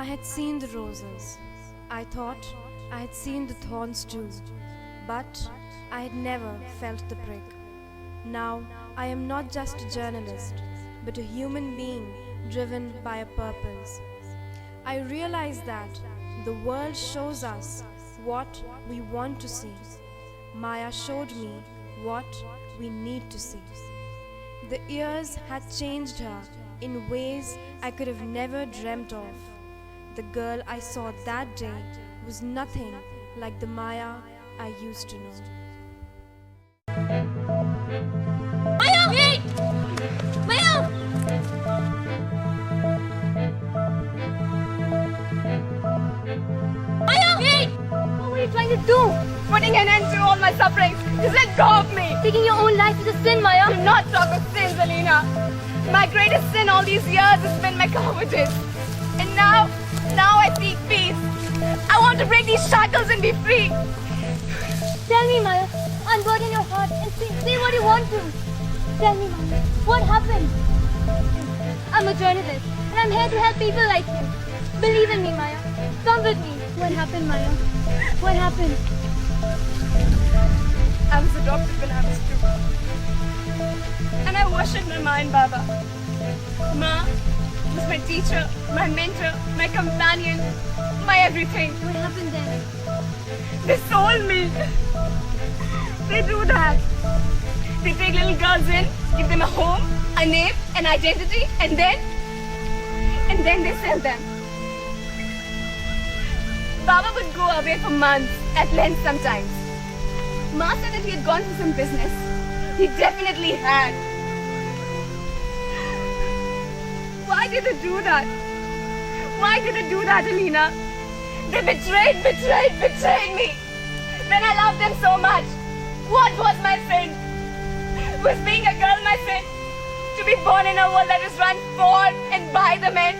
I had seen the roses. I thought I had seen the thorns too, but I had never felt the prick. Now I am not just a journalist, but a human being driven by a purpose. I realize that the world shows us what we want to see. Maya showed me what we need to see. The years had changed her in ways I could have never dreamt of. The girl I saw that day was nothing like the Maya I used to know. Maya! Wait! Maya! Maya! Wait! What were you trying to do? Putting an end to all my sufferings. Just let go of me. Taking your own life is a sin, Maya. Do not talk of sins, Alina. My greatest sin all these years has been my cowardice. And now I seek peace. I want to break these shackles and be free. Tell me, Maya. Unburden your heart and say what you want to. Tell me, Maya. What happened? I'm a journalist and I'm here to help people like you. Believe in me, Maya. Come with me. What happened, Maya? What happened? I was adopted when I was 2. And I worshipped my mind, Baba. Ma was my teacher, my mentor, my companion, my everything. What happened then? They sold me. They do that. They take little girls in, give them a home, a name, an identity, and then they sell them. Baba would go away for months, at length sometimes. Ma said that he had gone for some business. He definitely had. Why did they do that? Why did they do that, Alina? They betrayed me. When I loved them so much, what was my sin? Was being a girl my sin? To be born in a world that was run for and by the men?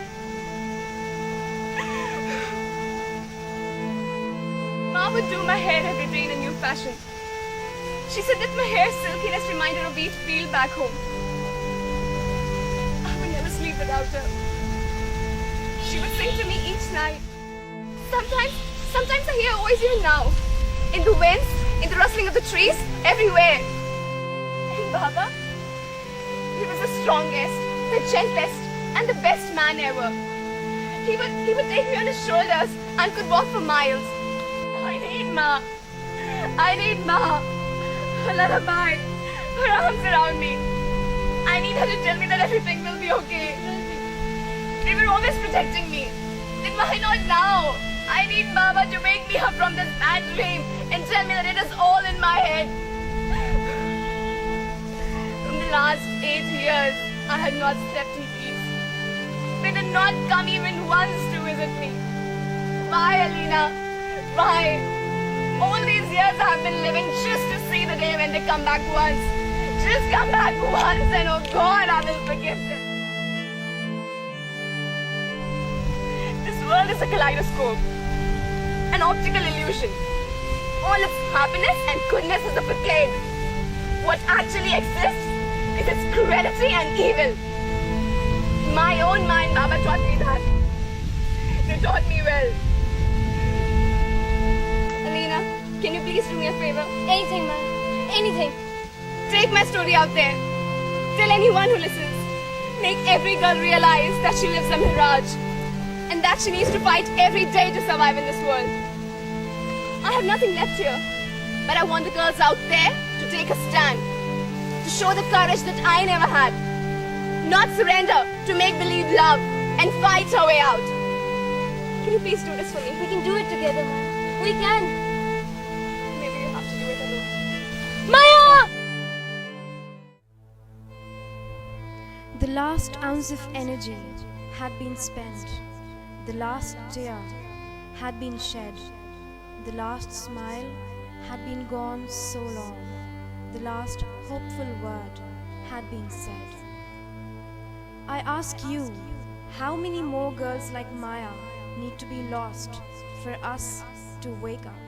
Ma would do my hair every day in a new fashion. She said that my hair's silkiness reminded her of wheat field back home. I would never sleep without her. She would sing to me each night. Sometimes I hear her voice even now. In the winds, in the rustling of the trees, everywhere. And Baba, he was the strongest, the gentlest, and the best man ever. He would take me on his shoulders and could walk for miles. I need Ma. I need Ma. A lullaby. Her arms around me. I need her to tell me that everything will be okay. They were always protecting me. Then why not now? I need Baba to wake me up from this bad dream and tell me that it is all in my head. From the last 8 years, I had not slept in peace. They did not come even once to visit me. Why, Alina? Why? All these years I have been living just to see the day when they come back once. Just come back once and oh God, I will forgive them. This world is a kaleidoscope, an optical illusion. All its happiness and goodness is a facade. What actually exists is its cruelty and evil. My own mind, Baba taught me that. They taught me well. Alina, can you please do me a favor? Anything, Maya. Anything. Take my story out there. Tell anyone who listens. Make every girl realize that she lives a mirage and that she needs to fight every day to survive in this world. I have nothing left here, but I want the girls out there to take a stand, to show the courage that I never had. Not surrender, to make believe love and fight her way out. Can you please do this for me? We can do it together, Maya. We can. Maybe you have to do it alone. Maya! The last ounce of energy had been spent. The last tear had been shed. The last smile had been gone so long. The last hopeful word had been said. I ask you, how many more girls like Maya need to be lost for us to wake up?